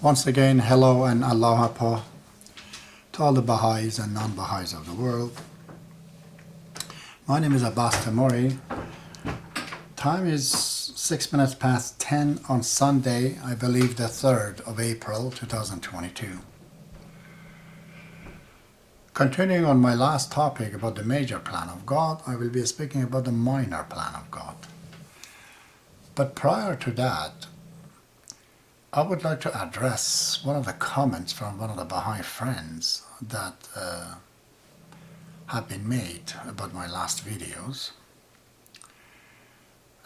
Once again, hello and aloha to all the Baha'is and non-Baha'is of the world. My name is Abbas Tamori. Time is 6 minutes past 10 on Sunday, I believe the 3rd of April 2022. Continuing on my last topic about the major plan of God, I will be speaking about the minor plan of God. But prior to that, I would like to address one of the comments from one of the Baha'i friends that have been made about my last videos.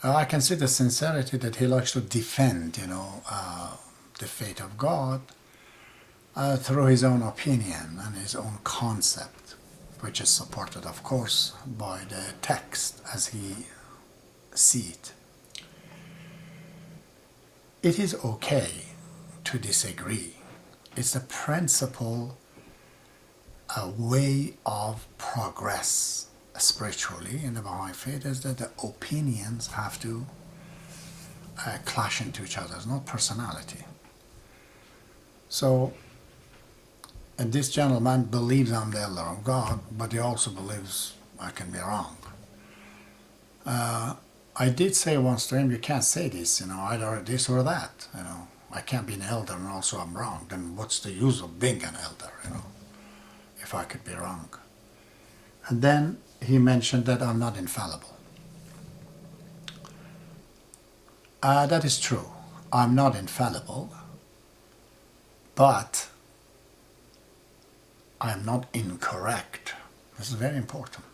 I can see the sincerity that he likes to defend, the faith of God through his own opinion and his own concept, which is supported, of course, by the text as he sees it. It is okay to disagree. It's a principle, a way of progress spiritually in the Baha'i faith is that the opinions have to clash into each other, not personality. So, and this gentleman believes I'm the elder of God, but he also believes I can be wrong. I did say once to him, you can't say this, either this or that, I can't be an elder and also I'm wrong. Then what's the use of being an elder, if I could be wrong? And then he mentioned that I'm not infallible. That is true. I'm not infallible, but I'm not incorrect. This is very important.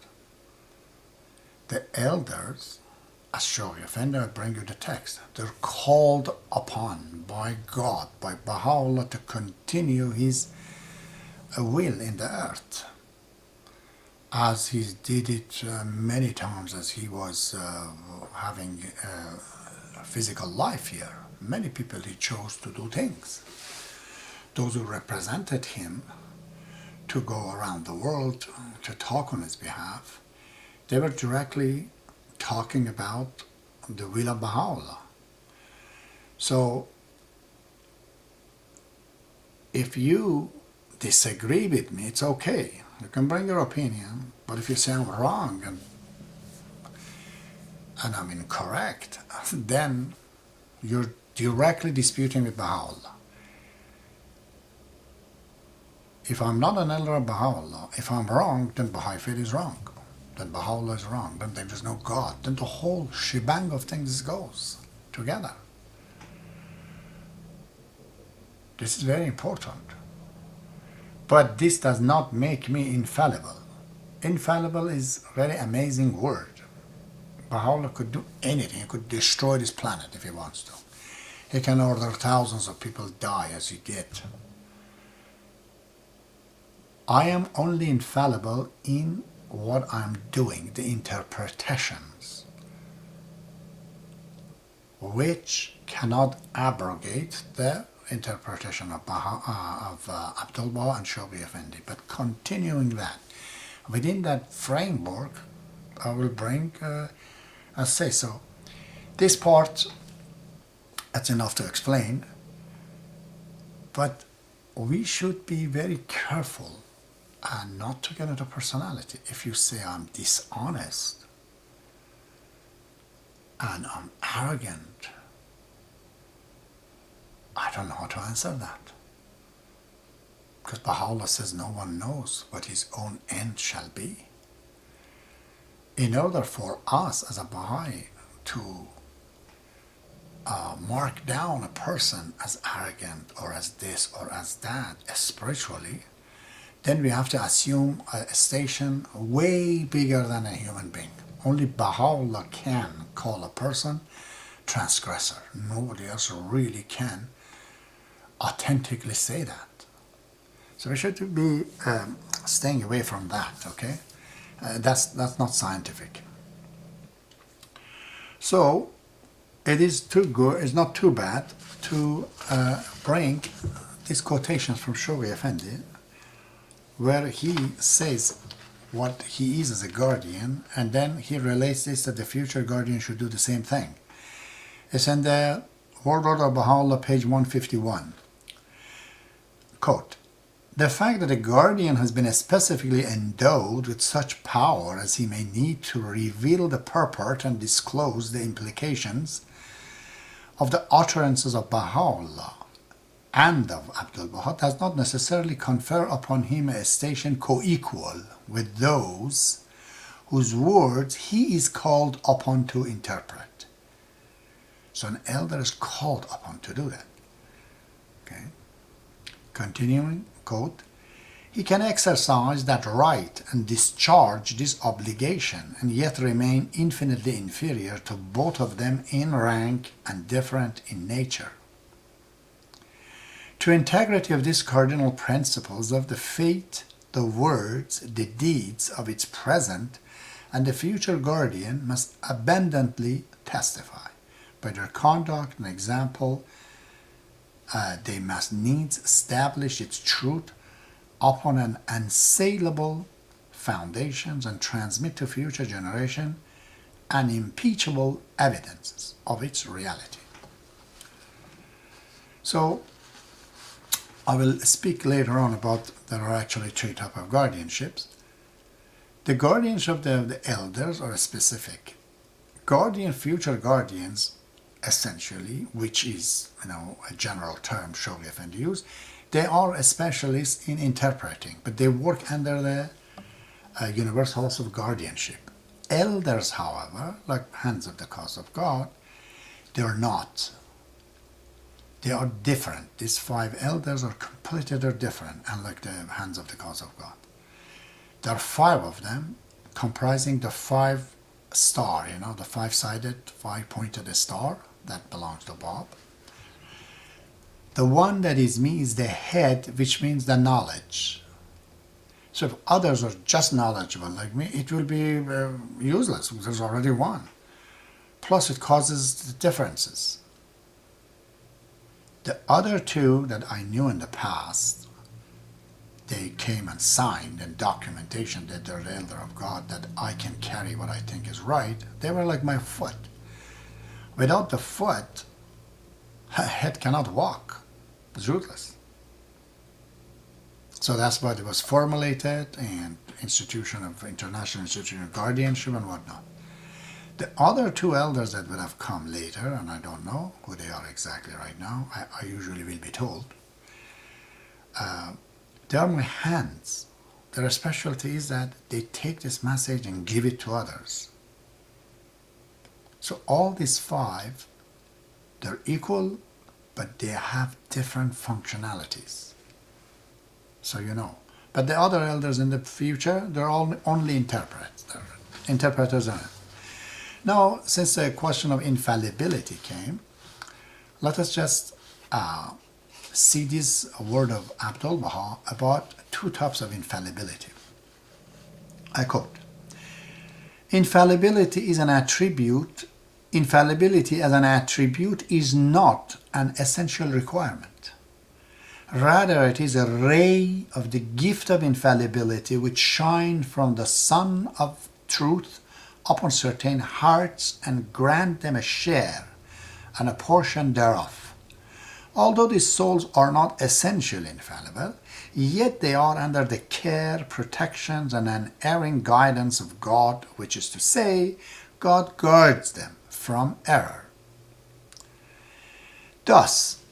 The elders, as Shogi Effendi, I bring you the text, they're called upon by God, by Baha'u'llah, to continue his will in the earth, as he did it many times as he was having a physical life here. Many people he chose to do things. Those who represented him to go around the world to talk on his behalf, they were directly talking about the will of Baha'u'llah. So, if you disagree with me, it's okay. You can bring your opinion, but if you say I'm wrong and I'm incorrect, then you're directly disputing with Baha'u'llah. If I'm not an elder of Baha'u'llah, if I'm wrong, then Baha'i faith is wrong. Then Baha'u'llah is wrong. Then there is no God. Then the whole shebang of things goes together. This is very important. But this does not make me infallible. Infallible is a very amazing word. Baha'u'llah could do anything. He could destroy this planet if he wants to. He can order thousands of people die as he did. I am only infallible in what I'm doing, the interpretations, which cannot abrogate the interpretation of Abdul-Baha and Shogi Effendi. But continuing that, within that framework, I will bring a say-so. This part, that's enough to explain, but we should be very careful and not to get into personality. If you say I'm dishonest and I'm arrogant, I don't know how to answer that. Because Baha'u'llah says no one knows what his own end shall be. In order for us as a Baha'i to mark down a person as arrogant or as this or as that spiritually, then we have to assume a station way bigger than a human being. Only Baha'u'llah can call a person transgressor. Nobody else really can authentically say that. So we should be staying away from that, okay? That's not scientific. So it is too good, it's not too bad to bring these quotations from Shogi Effendi, where he says what he is as a guardian, and then he relates this that the future guardian should do the same thing. It's in the World Order of Baha'u'llah, page 151. Quote, the fact that a guardian has been specifically endowed with such power as he may need to reveal the purport and disclose the implications of the utterances of Baha'u'llah and of Abdul-Baha does not necessarily confer upon him a station co-equal with those whose words he is called upon to interpret. So an elder is called upon to do that. Okay. Continuing, quote, he can exercise that right and discharge this obligation and yet remain infinitely inferior to both of them in rank and different in nature. To integrity of these cardinal principles of the fate, the words, the deeds of its present and the future guardian must abundantly testify. By their conduct and example, they must needs establish its truth upon an unassailable foundations and transmit to future generation unimpeachable evidences of its reality. So, I will speak later on about there are actually three types of guardianships. The guardianship of the elders are specific. Future guardians, essentially, which is a general term Shoghi Effendi used, they are a specialist in interpreting, but they work under the universal house of guardianship. Elders, however, like hands of the cause of God, they are not. They are different. These five elders are completely different, unlike the hands of the cause of God. There are five of them, comprising the five star, the five-sided, five-pointed star that belongs to Bob. The one that is me is the head, which means the knowledge. So if others are just knowledgeable like me, it will be useless. There's already one. Plus it causes the differences. The other two that I knew in the past, they came and signed in documentation that they're the elder of God, that I can carry what I think is right. They were like my foot. Without the foot, a head cannot walk. It's rootless. So that's why it was formulated and international institution of guardianship and whatnot. The other two elders that would have come later, and I don't know who they are exactly right now, I usually will be told, they are my hands. Their specialty is that they take this message and give it to others. So all these five, they're equal, but they have different functionalities. So But the other elders in the future, they're all only interpreters. They're interpreters on it. Now, since the question of infallibility came, let us just see this word of Abdul-Baha about two types of infallibility. I quote, infallibility as an attribute is not an essential requirement. Rather, it is a ray of the gift of infallibility which shine from the sun of truth upon certain hearts and grant them a share and a portion thereof. Although these souls are not essentially infallible, yet they are under the care, protections, and unerring guidance of God, which is to say, God guards them from error. Thus,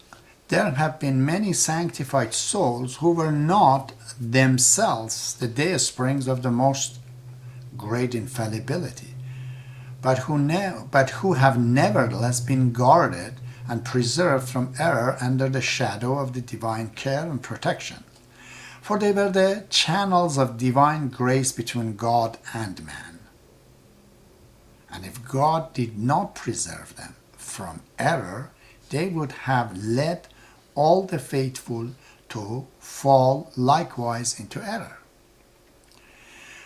there have been many sanctified souls who were not themselves the daysprings of the most great infallibility, but who have nevertheless been guarded and preserved from error under the shadow of the divine care and protection. For they were the channels of divine grace between God and man. And if God did not preserve them from error, they would have led all the faithful to fall likewise into error,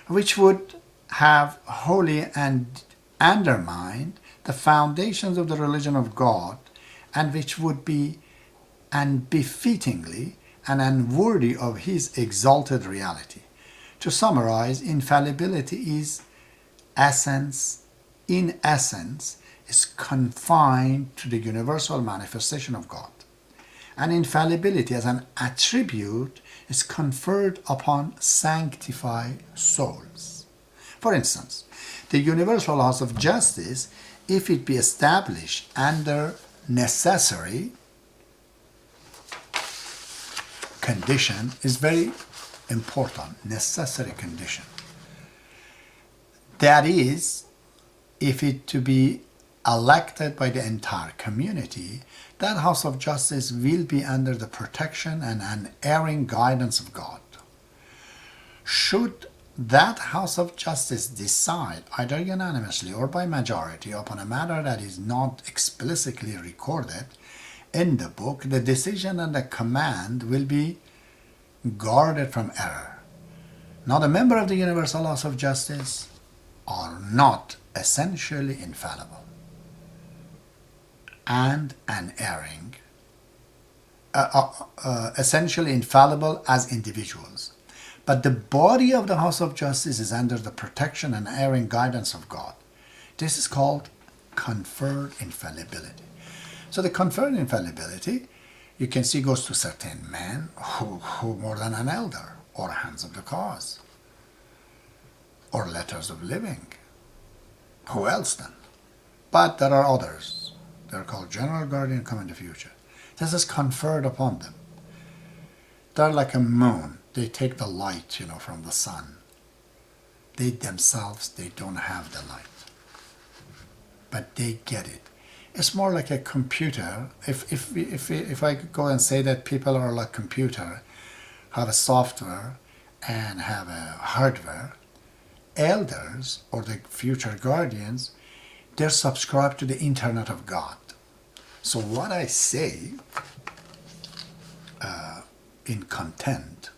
which would have wholly and undermined the foundations of the religion of God, and which would be unbefittingly and unworthy of his exalted reality. To summarize, infallibility is in essence, is confined to the universal manifestation of God, And infallibility as an attribute is conferred upon sanctified souls. For instance, the universal laws of justice, if it be established under necessary condition, is very important. Necessary condition. That is, if it to be elected by the entire community, that house of justice will be under the protection and unerring guidance of God. Should that house of justice decide, either unanimously or by majority, upon a matter that is not explicitly recorded in the book, the decision and the command will be guarded from error. Not a member of the universal laws of justice are not essentially infallible and unerring, essentially infallible as individuals. But the body of the house of justice is under the protection and unerring guidance of God. This is called conferred infallibility. So the conferred infallibility, you can see, goes to certain men who more than an elder, or hands of the cause, or letters of living. Who else then? But there are others. They're called general guardian, come in the future. This is conferred upon them. They're like a moon. They take the light, from the sun. They themselves, they don't have the light. But they get it. It's more like a computer. If I could go and say that people are like computer, have a software and have a hardware, elders or the future guardians, they're subscribed to the internet of God. So what I say in content,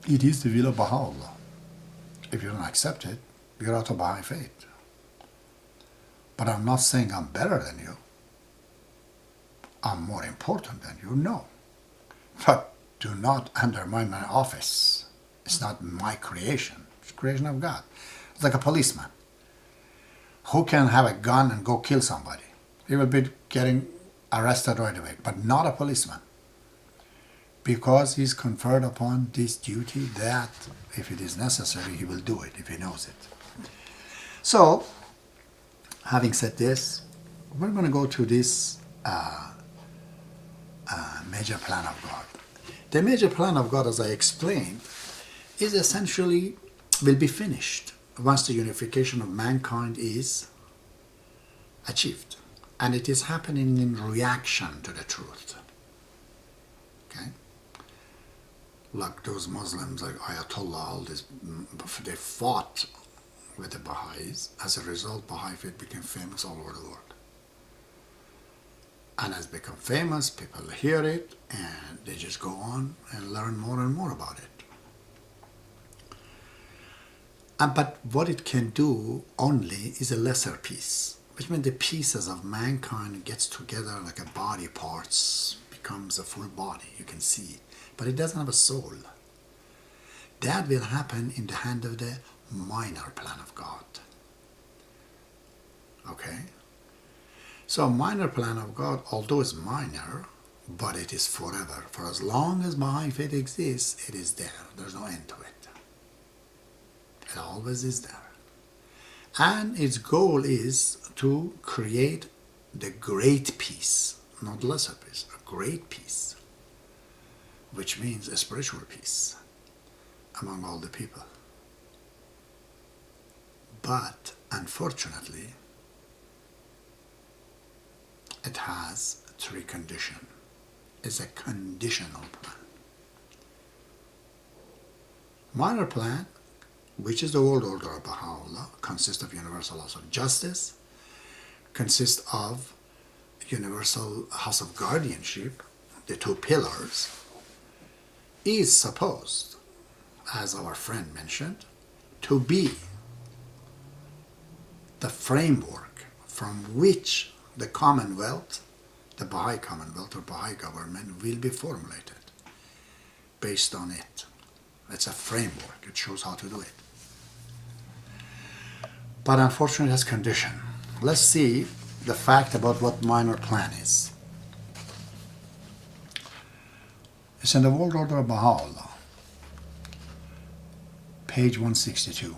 it is the will of Baha'u'llah. If you don't accept it, you're out of Baha'i faith. But I'm not saying I'm better than you. I'm more important than you, no. But do not undermine my office. It's not my creation. It's the creation of God. It's like a policeman. Who can have a gun and go kill somebody? He will be getting arrested right away, but not a policeman. Because he's conferred upon this duty that, if it is necessary, he will do it if he knows it. So, having said this, we're going to go to this major plan of God. The major plan of God, as I explained, is essentially will be finished once the unification of mankind is achieved. And it is happening in reaction to the truth. Okay? Like those Muslims, like Ayatollah, all this, they fought with the Baha'is. As a result, Baha'i faith became famous all over the world. And as it become famous, people hear it, and they just go on and learn more and more about it. But what it can do only is a lesser piece, which means the pieces of mankind gets together like a body parts, becomes a full body, you can see it. But it doesn't have a soul. That will happen in the hand of the minor plan of God. Okay? So minor plan of God, although it's minor, but it is forever. For as long as Baha'i faith exists, it is there. There's no end to it. It always is there. And its goal is to create the great peace, not lesser peace, a great peace, which means a spiritual peace among all the people. But unfortunately, it has three conditions. It's a conditional plan. Minor plan, which is the world order of Baha'u'llah, consists of universal laws of justice, consists of universal house of guardianship, the two pillars, is supposed, as our friend mentioned, to be the framework from which the Commonwealth, the Baha'i Commonwealth or Baha'i government will be formulated based on it. It's a framework. It shows how to do it. But unfortunately, it has condition. Let's see the fact about what minor plan is. It's in the World Order of Baha'u'llah, page 162.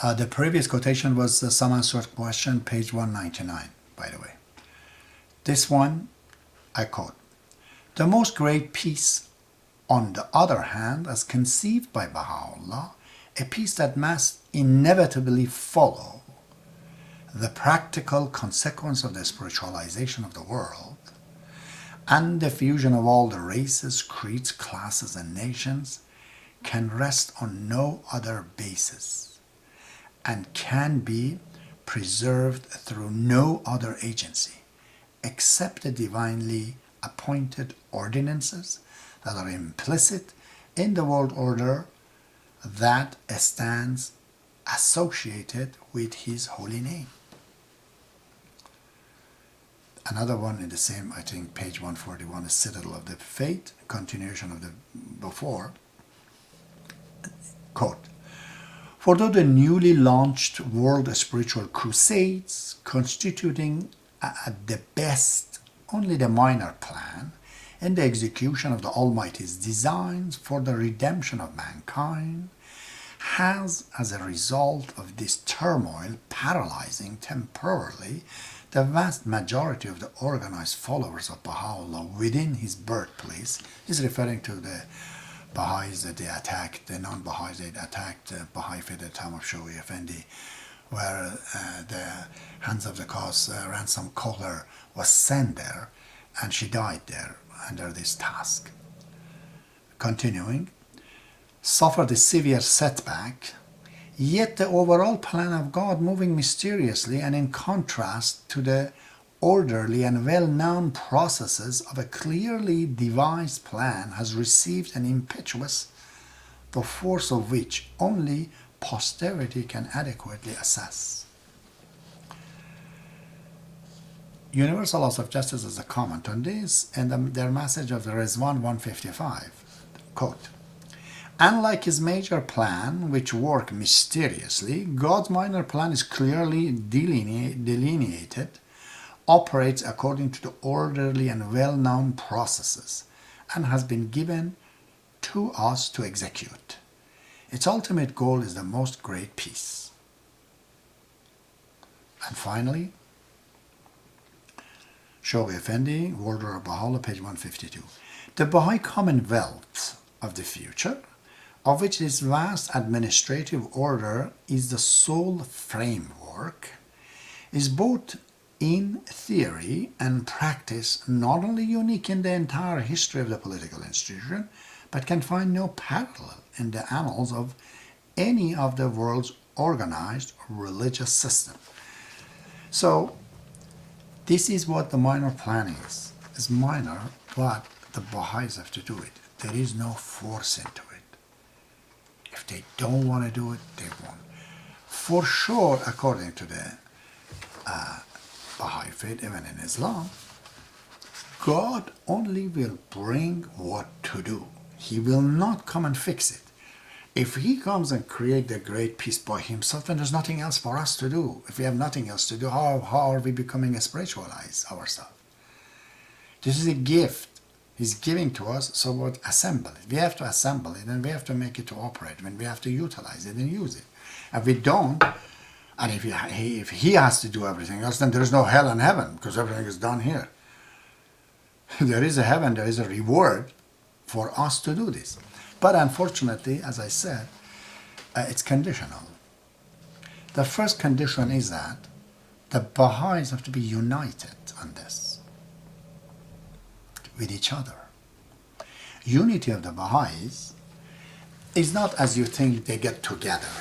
The previous quotation was the Some Answered Question, page 199, by the way. This one, I quote, "The most great peace, on the other hand, as conceived by Baha'u'llah, a peace that must inevitably follow the practical consequence of the spiritualization of the world and the fusion of all the races, creeds, classes, and nations, can rest on no other basis and can be preserved through no other agency except the divinely appointed ordinances that are implicit in the world order that stands associated with his holy name." Another one in the same, I think, page 141, is Citadel of the Faith, continuation of the before. Quote, "For though the newly launched world spiritual crusades, constituting at the best only the minor plan in the execution of the Almighty's designs for the redemption of mankind, has, as a result of this turmoil, paralyzing temporarily the vast majority of the organized followers of Baha'u'llah within his birthplace." He's referring to the Baha'is that they attacked, the non-Baha'is that attacked the Baha'i faith at the time of Shoei Effendi, where the Hands of the Cause ransom caller was sent there, and she died there under this task. Continuing, "Suffered a severe setback, yet the overall plan of God, moving mysteriously and in contrast to the orderly and well-known processes of a clearly devised plan, has received an impetus, the force of which only posterity can adequately assess." Universal Laws of Justice is a comment on this, and their message of the Rizwan 155, quote, "Unlike his major plan, which worked mysteriously, God's minor plan is clearly delineated, operates according to the orderly and well-known processes, and has been given to us to execute. Its ultimate goal is the most great peace." And finally, Shoei Effendi, World Order of Baha'u'llah, page 152. "The Baha'i Commonwealth of the future, of which this vast administrative order is the sole framework, is both in theory and practice not only unique in the entire history of the political institution, but can find no parallel in the annals of any of the world's organized religious system." So this is what the minor plan is. It's minor, but the Baha'is have to do it. There is no force into it. If they don't want to do it, they won't. For sure, according to the Baha'i faith, even in Islam, God only will bring what to do. He will not come and fix it. If he comes and creates the great peace by himself, then there's nothing else for us to do. If we have nothing else to do, how are we becoming spiritualized ourselves? This is a gift he's giving to us, so we'll assemble it. We have to assemble it, and we have to make it to operate, and we have to utilize it and use it. If we don't, and if he has to do everything else, then there is no hell and heaven, because everything is done here. There is a heaven, there is a reward for us to do this. But unfortunately, as I said, it's conditional. The first condition is that the Baha'is have to be united on this with each other. Unity of the Baha'is is not as you think they get together.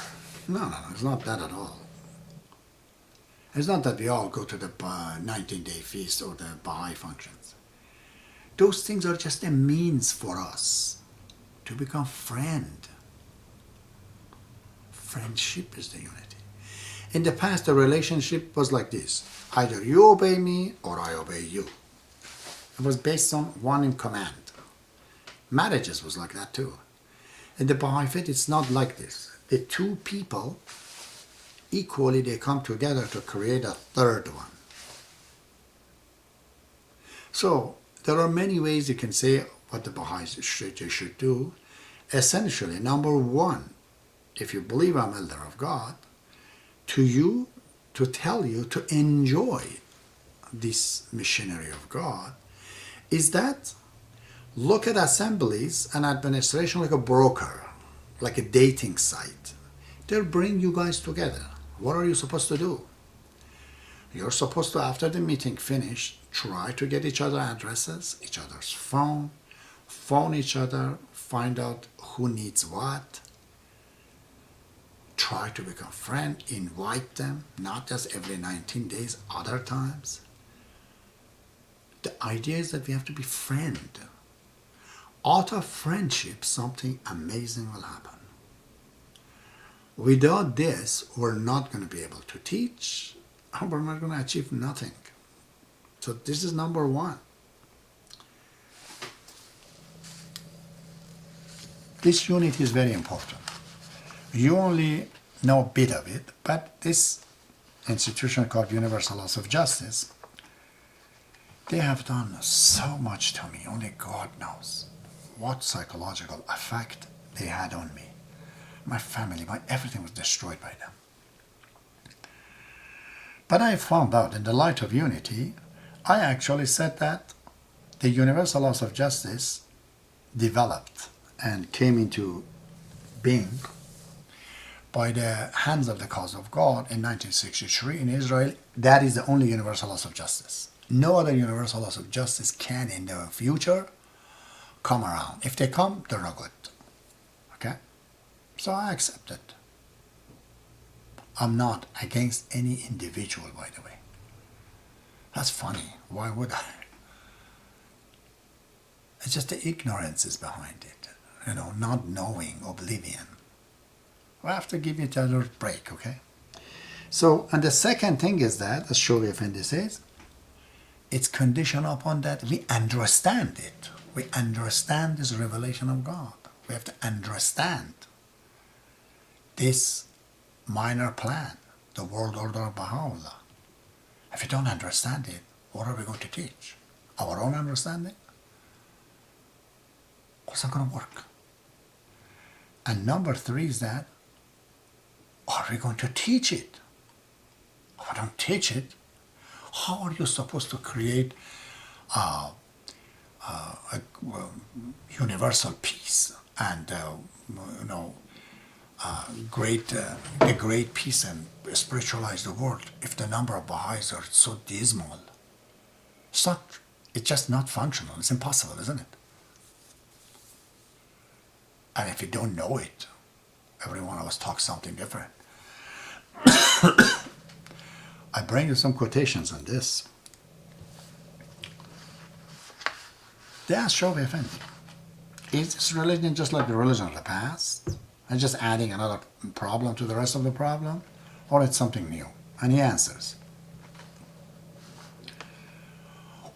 No, it's not that at all. It's not that we all go to the 19-day feast or the Baha'i functions. Those things are just a means for us to become friend. Friendship is the unity. In the past, the relationship was like this. Either you obey me or I obey you. It was based on one in command. Marriages was like that too. In the Baha'i faith, it's not like this. The two people, equally, they come together to create a third one. So, there are many ways you can say what the Baha'is should do. Essentially, number one, if you believe I'm elder of God, to tell you to enjoy this missionary of God is that look at assemblies and administration like a broker, like a dating site. They'll bring you guys together. What are you supposed to do? You're supposed to, after the meeting finished, try to get each other addresses, each other's phone each other, find out who needs what, try to become friends, invite them, not just every 19 days, other times. The idea is that we have to be friends. Out of friendship, something amazing will happen. Without this, we're not going to be able to teach, and we're not going to achieve nothing. So this is number one. This unity is very important. You only know a bit of it, but this institution called Universal Laws of Justice, they have done so much to me. Only God knows what psychological effect they had on me. My family, everything was destroyed by them. But I found out in the light of unity, I actually said that the Universal Laws of Justice developed and came into being by the hands of the cause of God in 1963 in Israel. That is the only universal laws of justice. No other universal laws of justice can in the future come around. If they come, they're not good. Okay? So I accept it. I'm not against any individual, by the way. That's funny. Why would I? It's just the ignorance is behind it. Not knowing, oblivion. We have to give each other a break, okay? So, and the second thing is that, as Shogi Effendi says, it's conditioned upon that we understand it. We understand this revelation of God. We have to understand this minor plan, the world order of Baha'u'llah. If you don't understand it, what are we going to teach? Our own understanding? It's not going to work. And number three is that, are we going to teach it? If I don't teach it, how are you supposed to create a universal peace and the great peace and spiritualize the world if the number of Baha'is are so dismal? It's just not functional. It's impossible, isn't it? And if you don't know it, every one of us talks something different. I bring you some quotations on this. They asked Shogi Effendi, is this religion just like the religion of the past? And just adding another problem to the rest of the problem? Or it's something new? And he answers,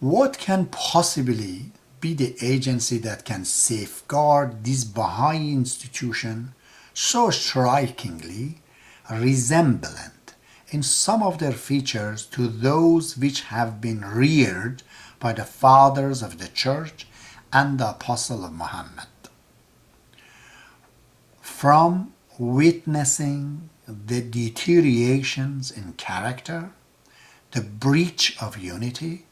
what can possibly be the agency that can safeguard this Baha'i institution so strikingly resemblant in some of their features to those which have been reared by the fathers of the Church and the Apostle of Muhammad? From witnessing the deteriorations in character, the breach of unity,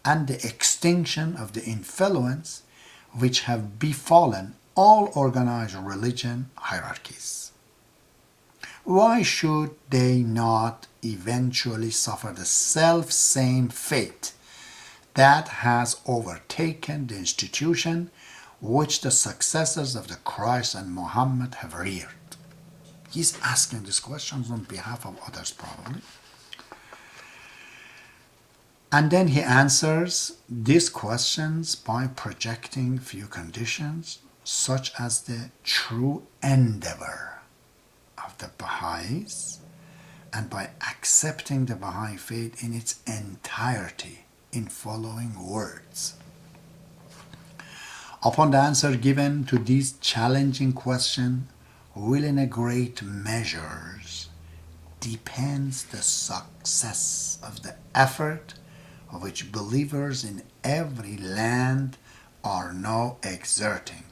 and the extinction of the influence which have befallen all organized religion hierarchies. Why should they not eventually suffer the self-same fate that has overtaken the institution which the successors of the Christ and Muhammad have reared? He's asking these questions on behalf of others, probably. And then he answers these questions by projecting few conditions, such as the true endeavor of the Baha'is, and by accepting the Baha'i faith in its entirety in following words. Upon the answer given to these challenging questions will in a great measure depends the success of the effort which believers in every land are now exerting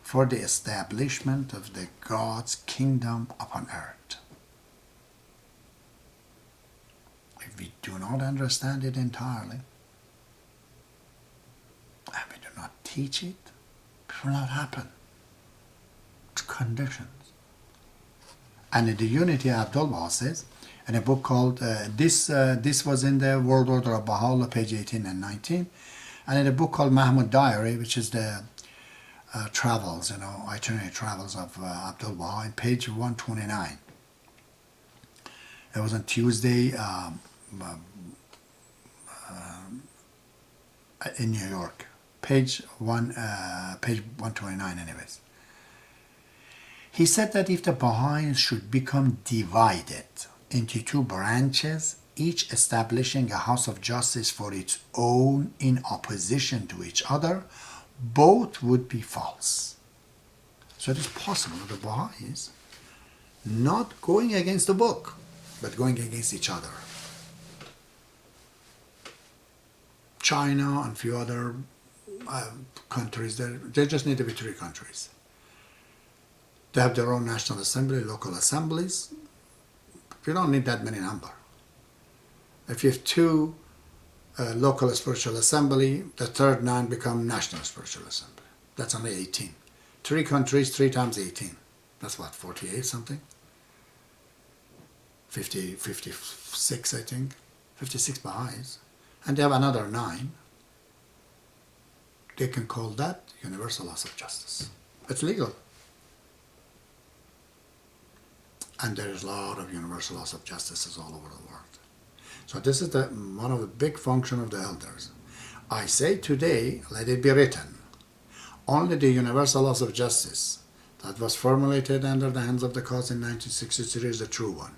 for the establishment of the God's kingdom upon earth. If we do not understand it entirely, and we do not teach it, it will not happen. It's conditions. And in the Unity of Baha'is says, in a book called, this was in the World Order of Baha'u'llah, page 18 and 19, and in a book called Mahmud Diary, which is the travels, itinerary travels of Abdul Baha, in page 129. It was on Tuesday in New York, page 129 anyways. He said that if the Baha'is should become divided into two branches, each establishing a house of justice for its own in opposition to each other, both would be false. So it is possible that the Baha'is not going against the book, but going against each other. China and a few other countries, there just need to be 3 countries. They have their own national assembly, local assemblies. You don't need that many number. If you have 2 local spiritual assembly, the third 9 become national spiritual assembly. That's only 18. 3 countries, 3 times 18. That's what, 48 something? 56, I think. 56 Baha'is. And they have another 9. They can call that universal laws of justice. It's legal. And there's a lot of universal laws of justices all over the world. So this is one of the big functions of the elders. I say today, let it be written, only the universal laws of justice that was formulated under the hands of the cause in 1963 is the true one.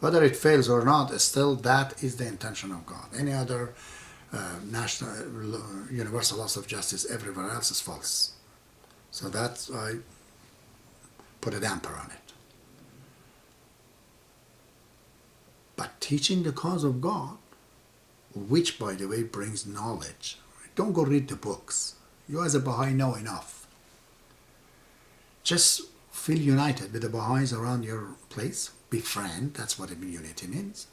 Whether it fails or not, still that is the intention of God. Any other national universal laws of justice everywhere else is false. So that's why I put a damper on it. But teaching the cause of God, which by the way brings knowledge. Don't go read the books. You as a Baha'i know enough. Just feel united with the Baha'is around your place. Befriend, that's what unity means.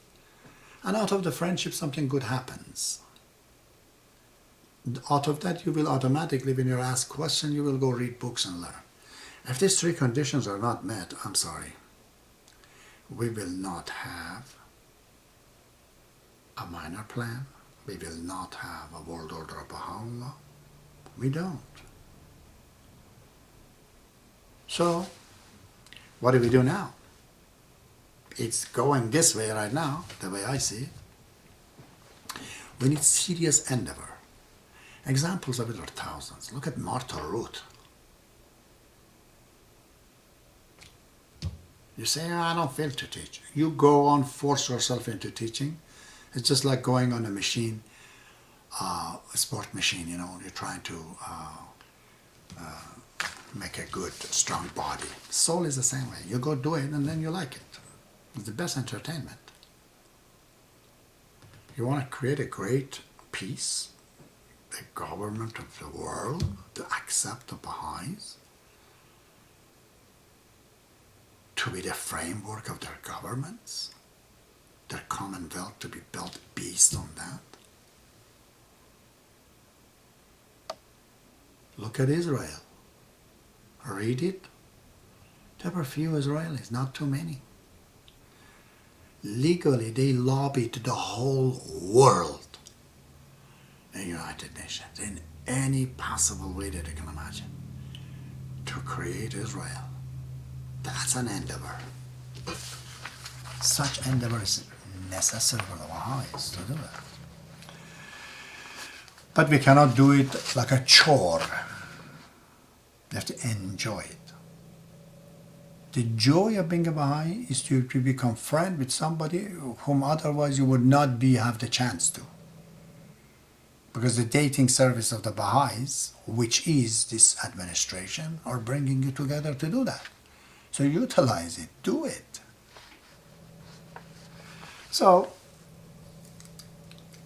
And out of the friendship something good happens. Out of that you will automatically, when you're asked questions, you will go read books and learn. If these 3 conditions are not met, I'm sorry, we will not have a minor plan. We will not have a world order of Baha'u'llah. We don't. So, what do we do now? It's going this way right now, the way I see it. We need serious endeavor. Examples of it are thousands. Look at Martha Ruth. You say, I don't feel to teach. You go on, force yourself into teaching. It's just like going on a machine, a sport machine, you're trying to make a good, strong body. Soul is the same way. You go do it and then you like it. It's the best entertainment. You want to create a great peace, the government of the world to accept the Baha'is, to be the framework of their governments, their commonwealth to be built based on that. Look at Israel. Read it. There were few Israelis, not too many. Legally, they lobbied the whole world in the United Nations in any possible way that they can imagine to create Israel. That's an endeavor. Such endeavor is necessary for the Baha'is to do that. But we cannot do it like a chore. You have to enjoy it. The joy of being a Baha'i is to become friend with somebody whom otherwise you would not have the chance to. Because the dating service of the Baha'is, which is this administration, are bringing you together to do that. So utilize it, do it. So,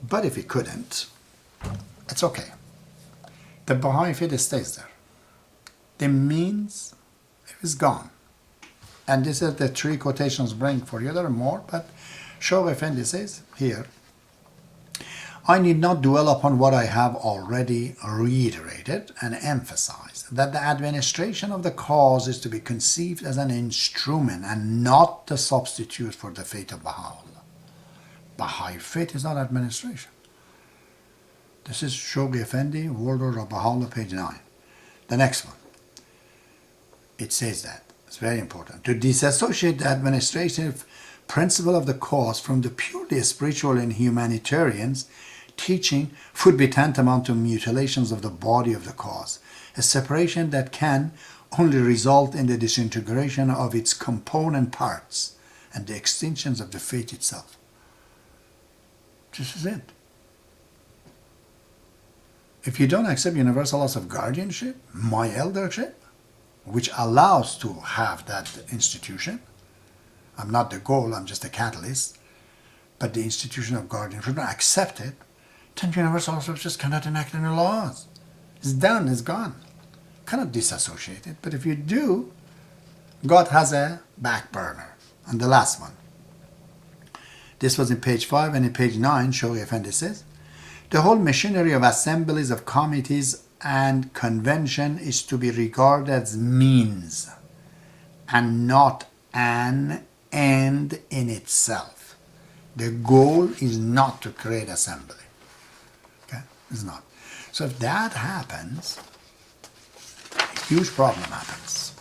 but if we couldn't, It's okay. The Baha'i faith stays there. The means is gone. And this is the three quotations bring for you. There are more, but Shaykh Effendi says here, I need not dwell upon what I have already reiterated and emphasized, that the administration of the cause is to be conceived as an instrument and not the substitute for the faith of Baha'u'llah. Baha'i faith is not administration. This is Shaykh Effendi, World Order of Baha'u'llah, page 9. The next one. It says that. It's very important. To disassociate the administrative principle of the cause from the purely spiritual and humanitarian's teaching would be tantamount to mutilations of the body of the cause, a separation that can only result in the disintegration of its component parts and the extinctions of the faith itself. This is it. If you don't accept universal laws of guardianship, my eldership, which allows to have that institution, I'm not the goal, I'm just a catalyst, but the institution of guardianship, don't accept it, then universal laws just cannot enact any laws. It's done, it's gone. Cannot disassociate it, but if you do, God has a back burner. And the last one. This was in page 5, and in page 9, Shaykh Effendi says, the whole machinery of assemblies, of committees, and convention is to be regarded as means and not an end in itself. The goal is not to create assembly. Okay? It's not. So if that happens, a huge problem happens.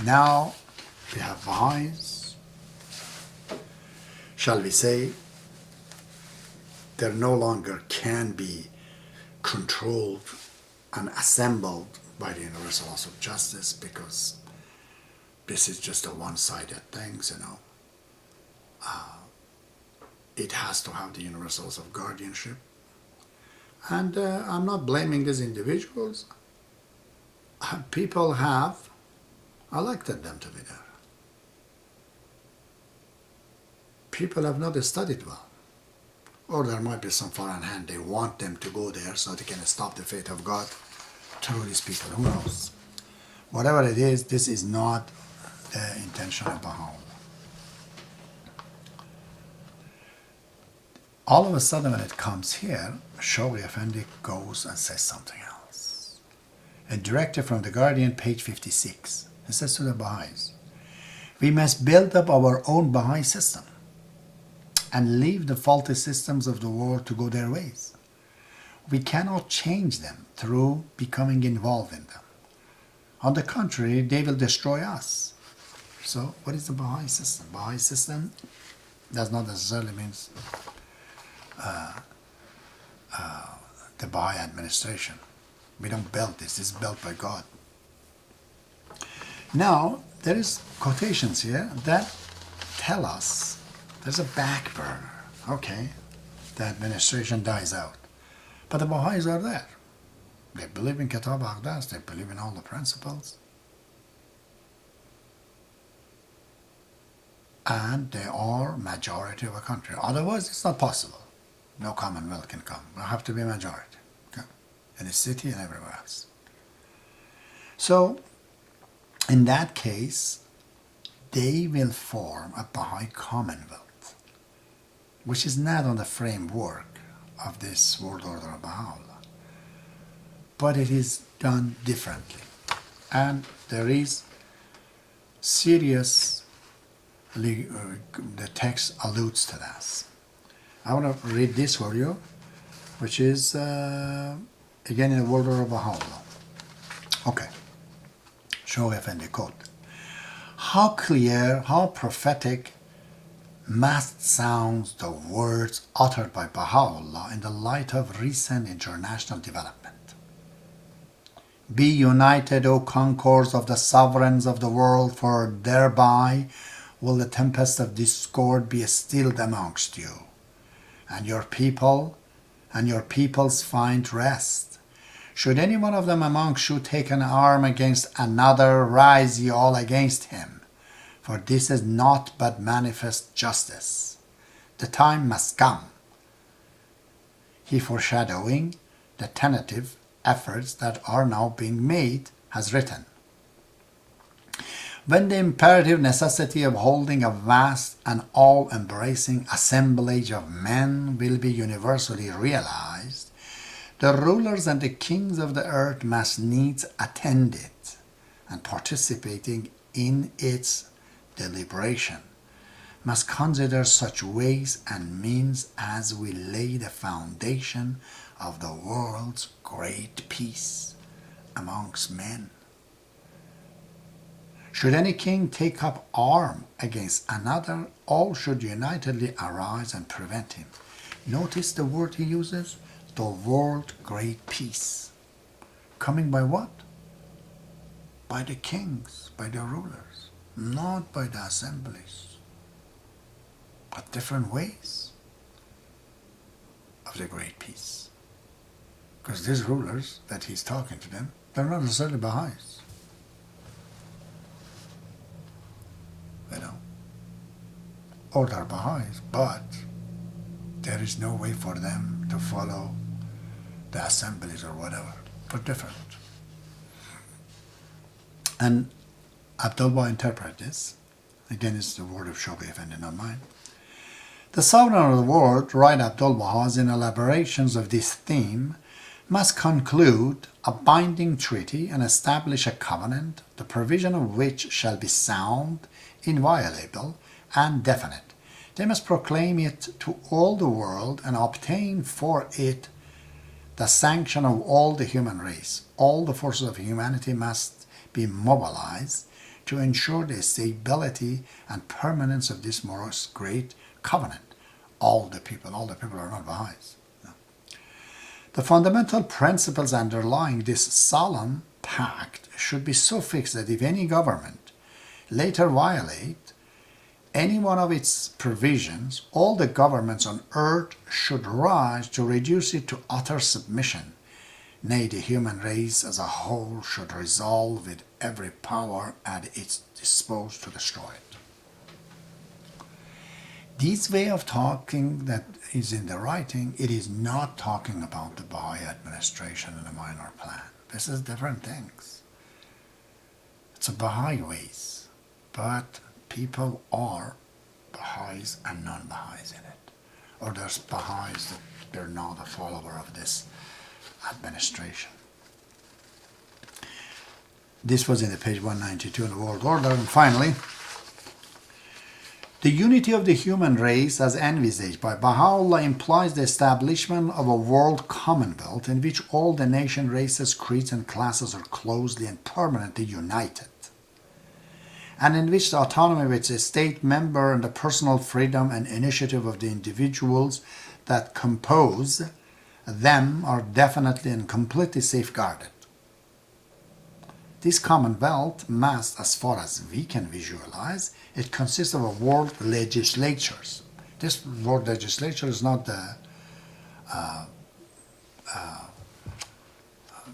Now we have Baha'is. Shall we say, there no longer can be controlled and assembled by the universal laws of justice, because this is just a one-sided thing, you know. It has to have the universal laws of guardianship. And I'm not blaming these individuals. People have elected them to be there. People have not studied well. Or there might be some foreign hand. They want them to go there so they can stop the faith of God through these people. Who knows? Whatever it is, this is not the intention of Baha'u'llah. All of a sudden when it comes here, Shaykh Effendi goes and says something else. A directive from the Guardian, page 56. It says to the Baha'is, we must build up our own Baha'i system and leave the faulty systems of the world to go their ways. We cannot change them through becoming involved in them. On the contrary, they will destroy us. So, what is the Baha'i system? Baha'i system does not necessarily mean the Baha'i administration. We don't build this. This is built by God. Now, there is quotations here that tell us there's a back burner. Okay, the administration dies out. But the Baha'is are there. They believe in Kitab al-Aqdas. They believe in all the principles. And they are majority of a country. Otherwise, it's not possible. No commonwealth can come. We have to be a majority. Okay? In the city and everywhere else. So, in that case, they will form a Baha'i commonwealth, which is not on the framework of this World Order of Baha'u'llah. But it is done differently. And there is serious, the text alludes to this. I want to read this for you, which is, again, in the World Order of Baha'u'llah. Okay. Shaykh Effendi quote. How clear, how prophetic must sound the words uttered by Baha'u'llah in the light of recent international development. Be united, O concourse of the sovereigns of the world, for thereby will the tempest of discord be stilled amongst you, and your people and your peoples find rest. Should any one of them amongst you take an arm against another, rise ye all against him, for this is naught but manifest justice. The time must come. He foreshadowing the tentative efforts that are now being made, has written, when the imperative necessity of holding a vast and all-embracing assemblage of men will be universally realized, the rulers and the kings of the earth must needs attend it, and participating in its deliberation, must consider such ways and means as will lay the foundation of the world's great peace amongst men. Should any king take up arm against another, all should unitedly arise and prevent him. Notice the word he uses, the world great peace. Coming by what? By the kings, by the rulers, not by the assemblies, but different ways of the great peace. Because these rulers that he's talking to them, they're not necessarily Baha'is. You know, or they're Baha'is, but there is no way for them to follow the assemblies or whatever. They're different. And Abdullah interpret this. Again, it's the word of Shoghi Effendi, not mine. The sovereign of the world, right Abdul-Baha, in elaborations of this theme, must conclude a binding treaty and establish a covenant, the provision of which shall be sound, inviolable, and definite. They must proclaim it to all the world and obtain for it the sanction of all the human race. All the forces of humanity must be mobilized to ensure the stability and permanence of this most great covenant. All the people are not Baha'is. No. The fundamental principles underlying this solemn pact should be so fixed that if any government later violate any one of its provisions, all the governments on earth should rise to reduce it to utter submission. Nay, the human race as a whole should resolve with every power at its disposal to destroy it. This way of talking that is in the writing, it is not talking about the Baha'i administration and the minor plan. This is different things. It's a Baha'i ways, but people are Baha'is and non-Baha'is in it. Or there's Baha'is that they're not a follower of this administration. This was in the page 192 in the World Order. And finally, the unity of the human race as envisaged by Baha'u'llah implies the establishment of a world commonwealth in which all the nation races, creeds and classes are closely and permanently united, and in which the autonomy of its state member and the personal freedom and initiative of the individuals that compose them are definitely and completely safeguarded. This commonwealth must, as far as we can visualize, it consists of a world legislatures. This world legislature is not the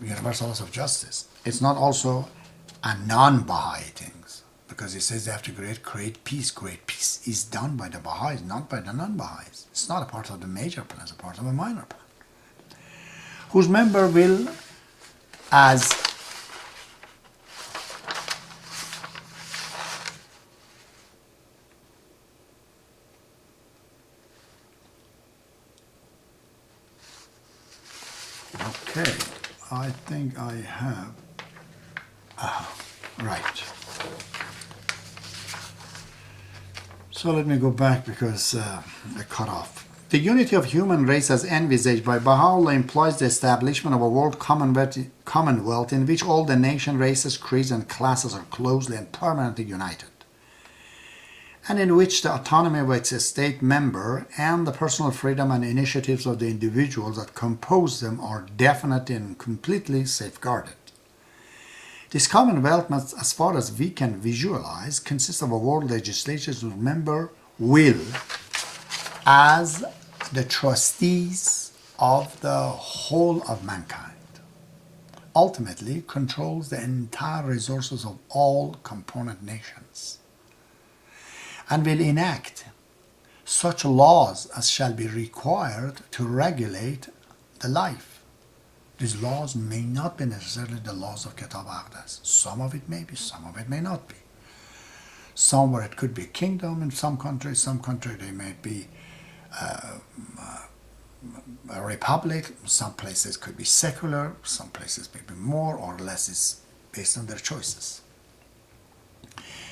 universal laws of justice. It's not also a non-Baha'i things, because it says they have to create peace. Great peace is done by the Baha'is, not by the non-Baha'is. It's not a part of the major plan, it's a part of a minor plan, whose member will, as okay, I think I have, right. So let me go back because I cut off. The unity of human race as envisaged by Baha'u'llah implies the establishment of a world commonwealth in which all the nation, races, creeds and classes are closely and permanently united, and in which the autonomy of its state member and the personal freedom and initiatives of the individuals that compose them are definitely and completely safeguarded. This commonwealth must, as far as we can visualize, consist of a world legislature whose member will, as the trustees of the whole of mankind, ultimately controls the entire resources of all component nations, and will enact such laws as shall be required to regulate the life, These laws may not be necessarily the laws of Kitab Aqdas. Some of it may be, some of it may not be. Somewhere it could be kingdom in some countries they may be a republic, some places could be secular, some places may be more or less is based on their choices.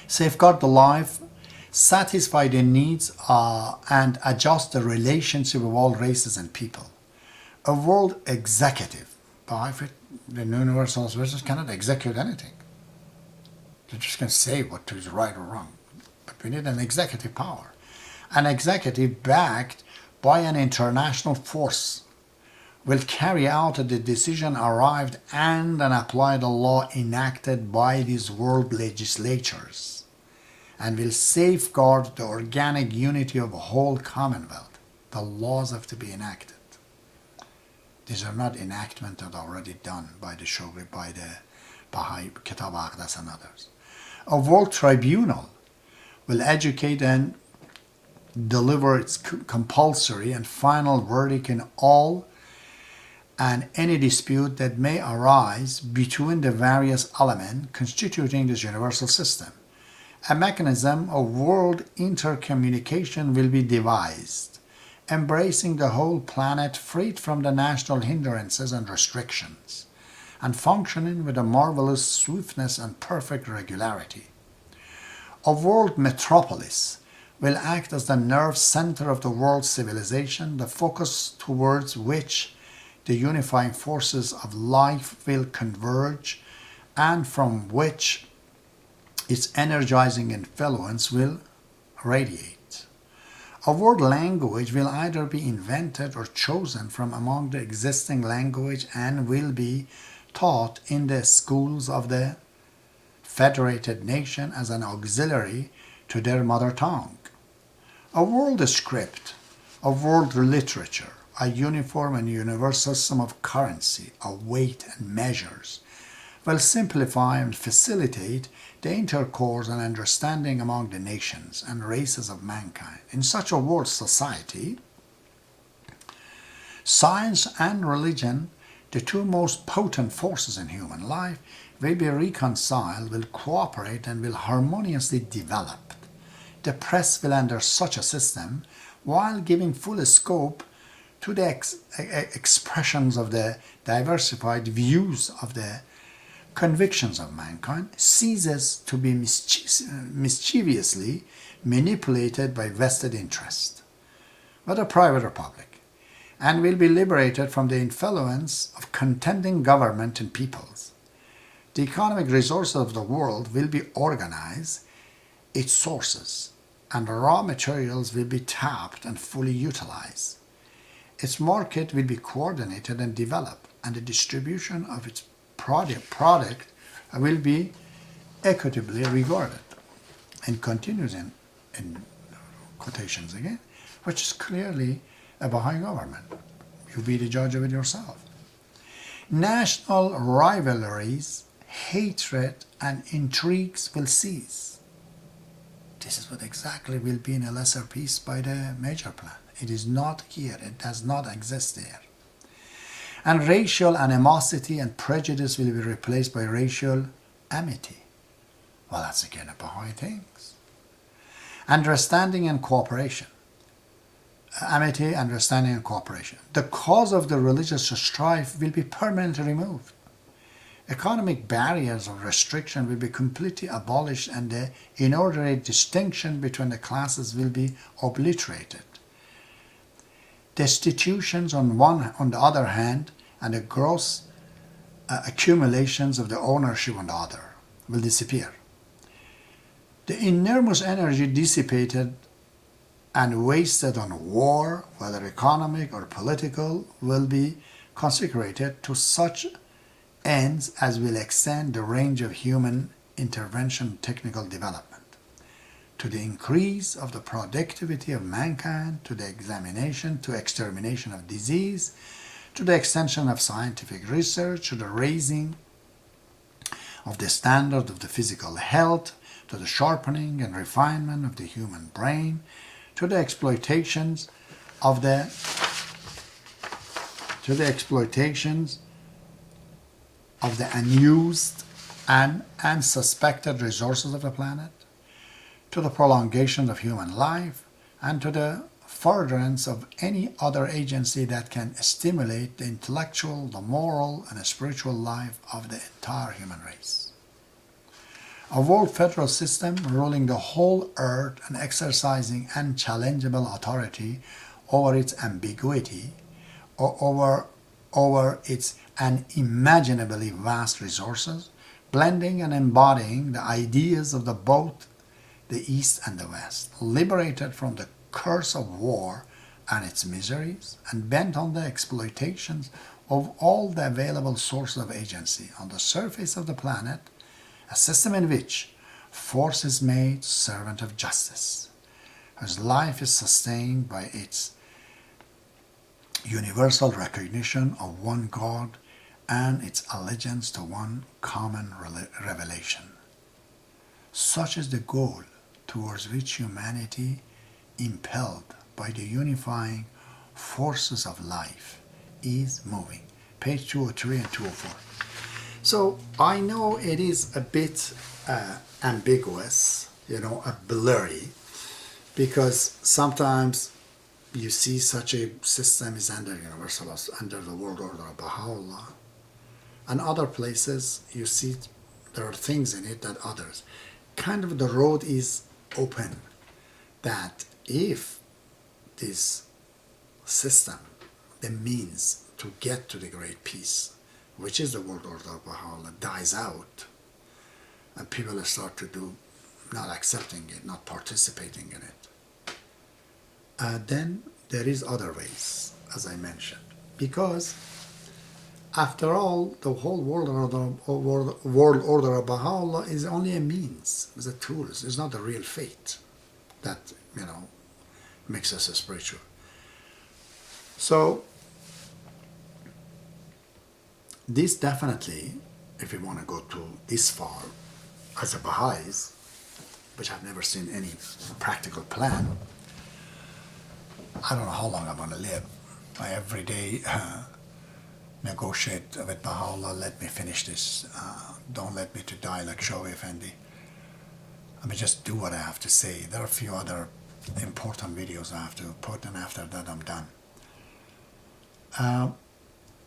Safeguard the life, satisfy the needs and adjust the relationship of all races and people. A world executive. The universal verses cannot execute anything. They just can say what is right or wrong. But we need an executive power. An executive backed by an international force will carry out the decision arrived and apply the law enacted by these world legislatures, and will safeguard the organic unity of the whole Commonwealth. The laws have to be enacted. These are not enactments that are already done by the Shoghi, by the Baha'i, Kitab Aqdas and others. A world tribunal will educate and deliver its compulsory and final verdict in all and any dispute that may arise between the various elements constituting this universal system. A mechanism of world intercommunication will be devised, embracing the whole planet freed from the national hindrances and restrictions, and functioning with a marvelous swiftness and perfect regularity. A world metropolis will act as the nerve center of the world civilization, the focus towards which the unifying forces of life will converge, and from which its energizing influence will radiate. A world language will either be invented or chosen from among the existing language and will be taught in the schools of the federated nation as an auxiliary to their mother tongue. A world script, a world literature, a uniform and universal system of currency, of weight and measures, will simplify and facilitate the intercourse and understanding among the nations and races of mankind. In such a world society, science and religion, the two most potent forces in human life, will be reconciled, will cooperate, and will harmoniously develop. The press will enter such a system, while giving full scope to the expressions of the diversified views of the convictions of mankind, ceases to be mischievously manipulated by vested interest, but a private republic, and will be liberated from the influence of contending government and peoples. The economic resources of the world will be organized, its sources and raw materials will be tapped and fully utilized. Its market will be coordinated and developed, and the distribution of its product will be equitably regarded. And continues in quotations again, which is clearly a Baha'i government. You be the judge of it yourself. National rivalries, hatred, and intrigues will cease. This is what exactly will be in a lesser peace by the major plan. It is not here. It does not exist there. And racial animosity and prejudice will be replaced by racial amity. Well, that's again a Baha'i things. Understanding and cooperation. Amity, understanding, and cooperation. The cause of the religious strife will be permanently removed. Economic barriers of restriction will be completely abolished, and the inordinate distinction between the classes will be obliterated. Destitutions on the other hand, and the gross accumulations of the ownership on the other will disappear. The enormous energy dissipated and wasted on war, whether economic or political, will be consecrated to such ends as will extend the range of human intervention and technical development, to the increase of the productivity of mankind, to the extermination of disease, to the extension of scientific research, to the raising of the standard of the physical health, to the sharpening and refinement of the human brain, to the exploitations of of the unused and unsuspected resources of the planet, to the prolongation of human life, and to the furtherance of any other agency that can stimulate the intellectual, the moral, and the spiritual life of the entire human race. A world federal system ruling the whole earth and exercising unchallengeable authority over its ambiguity, or over its unimaginably vast resources, blending and embodying the ideas of both the East and the West, liberated from the curse of war and its miseries, and bent on the exploitations of all the available sources of agency on the surface of the planet, a system in which force is made servant of justice, whose life is sustained by its universal recognition of one God and its allegiance to one common revelation. Such is the goal towards which humanity, impelled by the unifying forces of life, is moving. Page 203 and 204. So I know it is a bit ambiguous, blurry, because sometimes you see such a system is under universal, under the world order of Baha'u'llah, and other places you see there are things in it that others. Kind of the road is open that if this system, the means to get to the great peace, which is the world order of Baha'u'llah, dies out, and people start to do, not accepting it, not participating in it, then there is other ways, as I mentioned. Because, after all, the whole world order of Baha'u'llah is only a means, is a tool. It's not the real fate that, makes us spiritual. So, this definitely, if we want to go to this far, as a Baha'is, which I've never seen any practical plan, I don't know how long I'm going to live. I every day negotiate with Baha'u'llah, let me finish this, don't let me to die like Shawi Effendi. I mean, just do what I have to say. There are a few other important videos I have to put, and after that I'm done.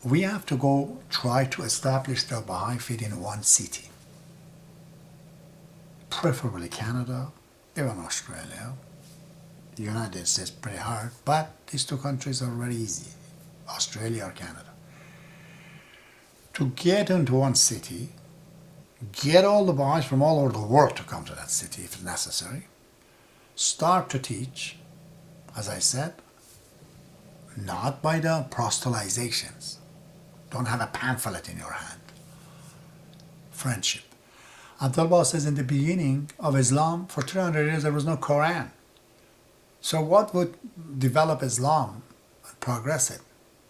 We have to go try to establish the Baha'i faith in one city. Preferably Canada, even Australia. The United States pretty hard, but these two countries are very easy, Australia or Canada. To get into one city, get all the Baha'is from all over the world to come to that city if necessary, start to teach, as I said, not by the proselytizations. Don't have a pamphlet in your hand. Friendship. Abdul says in the beginning of Islam, for 300 years there was no Quran. So what would develop Islam and progress it?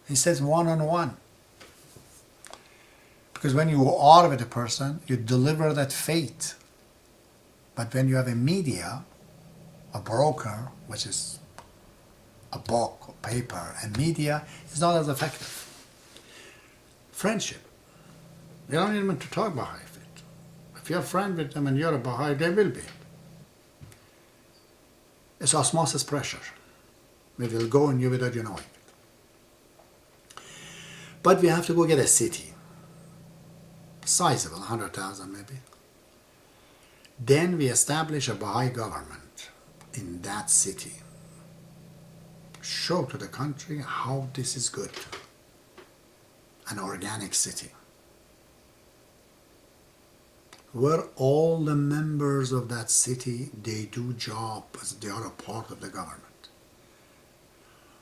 He says one-on-one. Because when you are with a person, you deliver that faith. But when you have a media, a broker, which is a book, or paper, and media, is not as effective. Friendship. You don't even to talk Baha'i faith. If you're a friend with them and you're a Baha'i, they will be. It's osmosis pressure. It will go in you without you knowing. But we have to go get a city. Sizable, 100,000 maybe. Then we establish a Baha'i government in that city. Show to the country how this is good. An organic city. Where all the members of that city, they do job as they are a part of the government.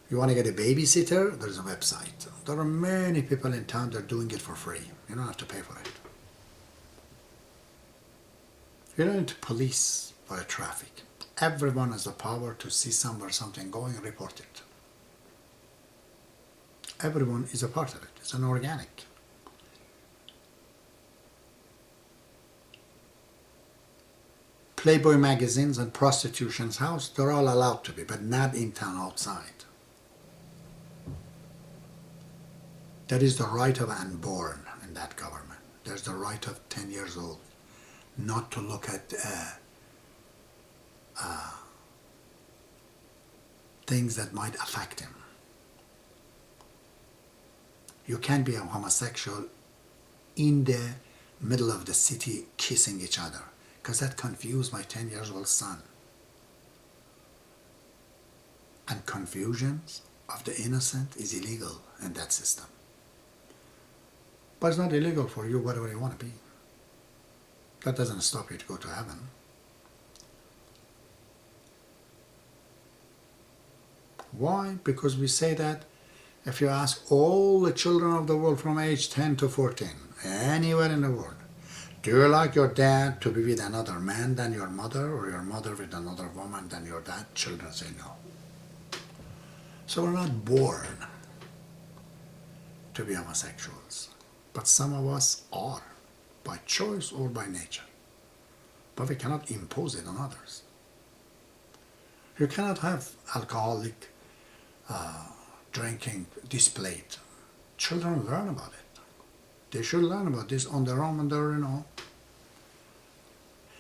You want to get a babysitter? There's a website. There are many people in town that are doing it for free. You don't have to pay for it. You don't need to police for the traffic. Everyone has the power to see somewhere something going and report it. Everyone is a part of it. It's an organic. Playboy magazines and prostitution's house, they're all allowed to be, but not in town, outside. That is the right of unborn in that government. There's the right of 10 years old not to look at things that might affect him. You can't be a homosexual in the middle of the city kissing each other, because that confused my 10 years old son. And confusions of the innocent is illegal in that system. But it's not illegal for you, whatever you want to be. That doesn't stop you to go to heaven. Why? Because we say that if you ask all the children of the world from age 10 to 14, anywhere in the world, do you like your dad to be with another man than your mother, or your mother with another woman than your dad? Children say no. So we're not born to be homosexuals, but some of us are, by choice or by nature. But we cannot impose it on others. You cannot have alcoholic drinking displayed. Children learn about it. They should learn about this on their own,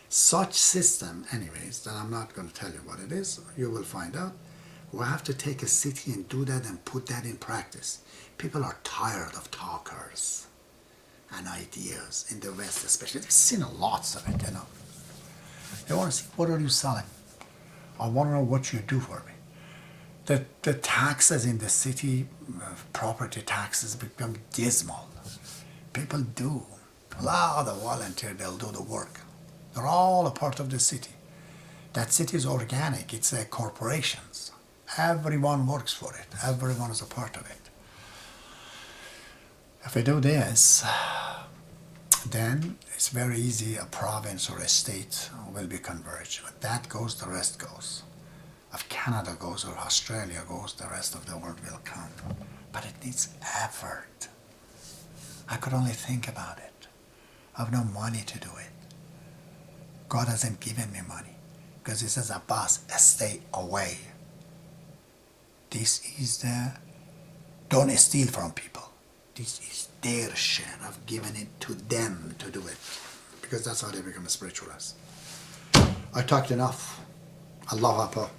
Such system, anyways, that I'm not going to tell you what it is, you will find out. We have to take a city and do that and put that in practice. People are tired of talkers and ideas in the West, especially. They've seen lots of it, They want to see, what are you selling? I want to know what you do for me. The taxes in the city, property taxes, become dismal. People do. A lot of volunteers, they'll do the work. They're all a part of the city. That city is organic. It's corporations. Everyone works for it. Everyone is a part of it. If we do this, then it's very easy a province or a state will be converged. If that goes, the rest goes. If Canada goes or Australia goes, the rest of the world will come. But it needs effort. I could only think about it. I have no money to do it. God hasn't given me money, because he says, Abbas, stay away. This is don't steal from people. This is their share. I've given it to them to do it, because that's how they become spiritualists. I talked enough. Allah Akbar.